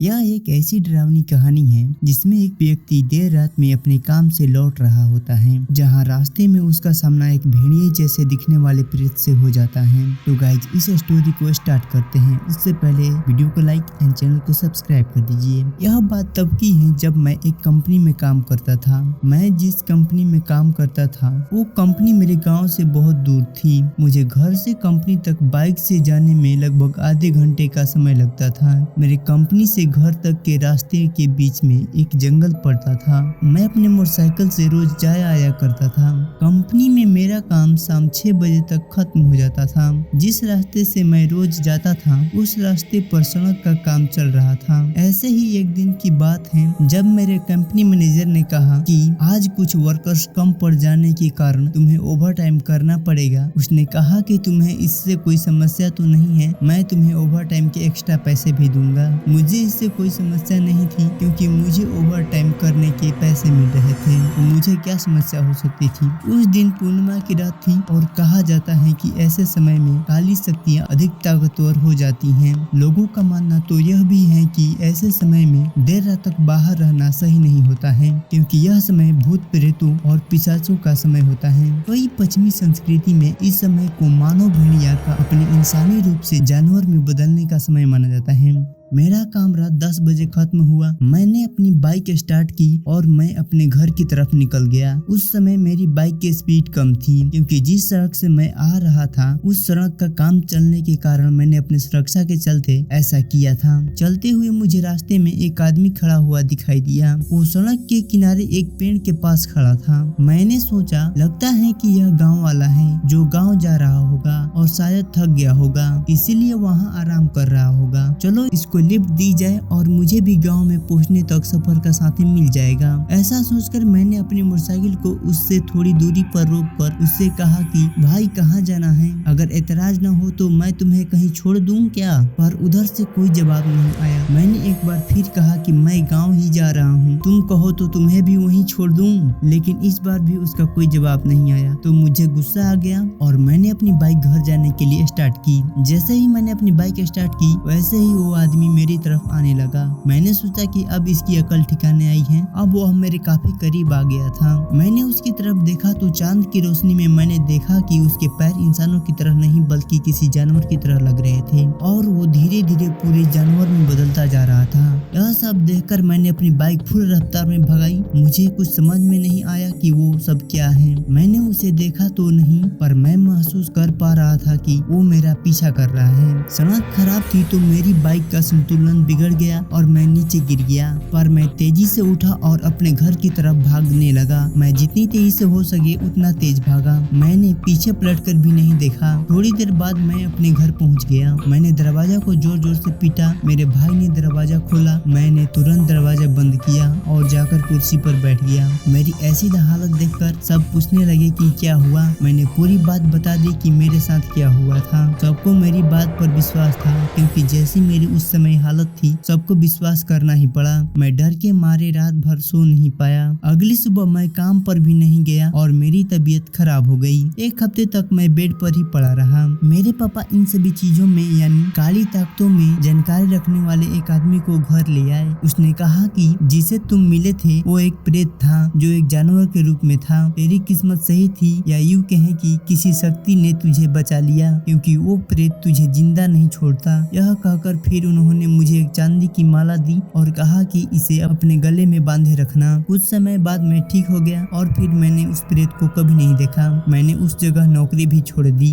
यह एक ऐसी डरावनी कहानी है जिसमें एक व्यक्ति देर रात में अपने काम से लौट रहा होता है, जहां रास्ते में उसका सामना एक भेड़िए जैसे दिखने वाले प्रेत से हो जाता है। तो गाइज इस स्टोरी को स्टार्ट करते हैं। उससे पहले वीडियो को लाइक एंड चैनल को सब्सक्राइब कर दीजिए। यह बात तब की है जब मैं एक कंपनी में काम करता था। मैं जिस कंपनी में काम करता था वो कंपनी मेरे गाँव से बहुत दूर थी। मुझे घर से कंपनी तक बाइक से जाने में लगभग आधे घंटे का समय लगता था। मेरे कंपनी से घर तक के रास्ते के बीच में एक जंगल पड़ता था। मैं अपने मोटरसाइकिल से रोज जाया आया करता था। कंपनी में मेरा काम शाम 6 बजे तक खत्म हो जाता था। जिस रास्ते से मैं रोज जाता था उस रास्ते पर सड़क का काम चल रहा था। ऐसे ही एक दिन की बात है जब मेरे कंपनी मैनेजर ने कहा कि आज कुछ वर्कर्स कम पड़ जाने के कारण तुम्हें ओवर टाइम करना पड़ेगा। उसने कहा कि तुम्हें इससे कोई समस्या तो नहीं है, मैं तुम्हें ओवर टाइम के एक्स्ट्रा पैसे भी दूंगा। मुझे इससे कोई समस्या नहीं थी क्योंकि मुझे ओवर टाइम करने के पैसे मिल रहे थे, तो मुझे क्या समस्या हो सकती थी। उस दिन पूर्णिमा की रात थी और कहा जाता है कि ऐसे समय में काली शक्तियाँ अधिक ताकतवर हो जाती हैं। लोगों का मानना तो यह भी है कि ऐसे समय में देर रात तक बाहर रहना सही नहीं होता है क्योंकि यह समय भूत प्रेतों और पिशाचों का समय होता है। कई पश्चिमी संस्कृति में इस समय को मानव भेड़िया का अपने इंसानी रूप से जानवर में बदलने का समय माना जाता है। मेरा काम रात 10 बजे खत्म हुआ। मैंने अपनी बाइक स्टार्ट की और मैं अपने घर की तरफ निकल गया। उस समय मेरी बाइक की स्पीड कम थी क्योंकि जिस सड़क से मैं आ रहा था उस सड़क का काम चलने के कारण मैंने अपनी सुरक्षा के चलते ऐसा किया था। चलते हुए मुझे रास्ते में एक आदमी खड़ा हुआ दिखाई दिया। वो सड़क के किनारे एक पेड़ के पास खड़ा था। मैंने सोचा लगता है कि यह गाँव वाला है जो गाँव जा रहा होगा और शायद थक गया होगा, इसीलिए वहाँ आराम कर रहा होगा। चलो इसको लिफ्ट दी जाए और मुझे भी गांव में पहुंचने तक सफर का साथी मिल जाएगा। ऐसा सोचकर मैंने अपनी मोटरसाइकिल को उससे थोड़ी दूरी पर रोककर उससे कहा कि भाई कहाँ जाना है, अगर एतराज न हो तो मैं तुम्हें कहीं छोड़ दूं क्या। पर उधर से कोई जवाब नहीं आया। मैंने एक बार फिर कहा कि मैं गाँव ही जा रहा हूँ, तुम कहो तो तुम्हें भी वहीं छोड़ दूं, लेकिन इस बार भी उसका कोई जवाब नहीं आया। तो मुझे गुस्सा आ गया और मैंने अपनी बाइक घर जाने के लिए स्टार्ट की। जैसे ही मैंने अपनी बाइक स्टार्ट की वैसे ही वो आदमी मेरी तरफ आने लगा। मैंने सोचा कि अब इसकी अकल ठिकाने आई है। अब वो मेरे काफी करीब आ गया था। मैंने उसकी तरफ देखा तो चांद की रोशनी में मैंने देखा कि उसके पैर इंसानों की तरह नहीं बल्कि किसी जानवर की तरह लग रहे थे और वो धीरे धीरे पूरे जानवर में बदलता जा रहा था। यह सब देखकर मैंने अपनी बाइक फुल रफ्तार में भगाई। मुझे कुछ समझ में नहीं आया कि वो सब क्या है। मैंने उसे देखा तो नहीं पर मैं महसूस कर पा रहा था कि वो मेरा पीछा कर रहा है। सड़क खराब थी तो मेरी बाइक का संतुलन बिगड़ गया और मैं नीचे गिर गया, पर मैं तेजी से उठा और अपने घर की तरफ भागने लगा। मैं जितनी तेजी से हो सके उतना तेज भागा। मैंने पीछे पलटकर भी नहीं देखा। थोड़ी देर बाद मैं अपने घर पहुंच गया। मैंने दरवाजा को जोर जोर से पीटा। मेरे भाई ने दरवाजा खोला। मैंने तुरंत दरवाजा बंद किया और जाकर कुर्सी पर बैठ गया। मेरी ऐसी हालत देखकर सब पूछने लगे कि क्या हुआ। मैंने पूरी बात बता दी कि मेरे साथ क्या हुआ था। सबको मेरी बात पर विश्वास था क्योंकि जैसी मेरी उस समय हालत थी सबको विश्वास करना ही पड़ा। मैं डर के मारे रात भर सो नहीं पाया। अगली सुबह मैं काम पर भी नहीं गया और मेरी तबीयत खराब हो गई। एक हफ्ते तक मैं बेड पर ही पड़ा रहा। मेरे पापा इन सभी चीजों में यानी काली ताकतों में जानकारी रखने वाले एक आदमी को घर ले आए। उसने कहा कि जिसे तुम मिले थे वो एक प्रेत था जो एक जानवर के रूप में था। तेरी किस्मत सही थी या यूं कहें कि किसी शक्ति ने तुझे बचा लिया क्योंकि वो प्रेत तुझे जिंदा नहीं छोड़ता। यह कहकर फिर उन्होंने मुझे एक चांदी की माला दी और कहा कि इसे अपने गले में बांधे रखना। कुछ समय बाद मैं ठीक हो गया और फिर मैंने उस प्रेत को कभी नहीं देखा। मैंने उस जगह नौकरी भी छोड़ दी।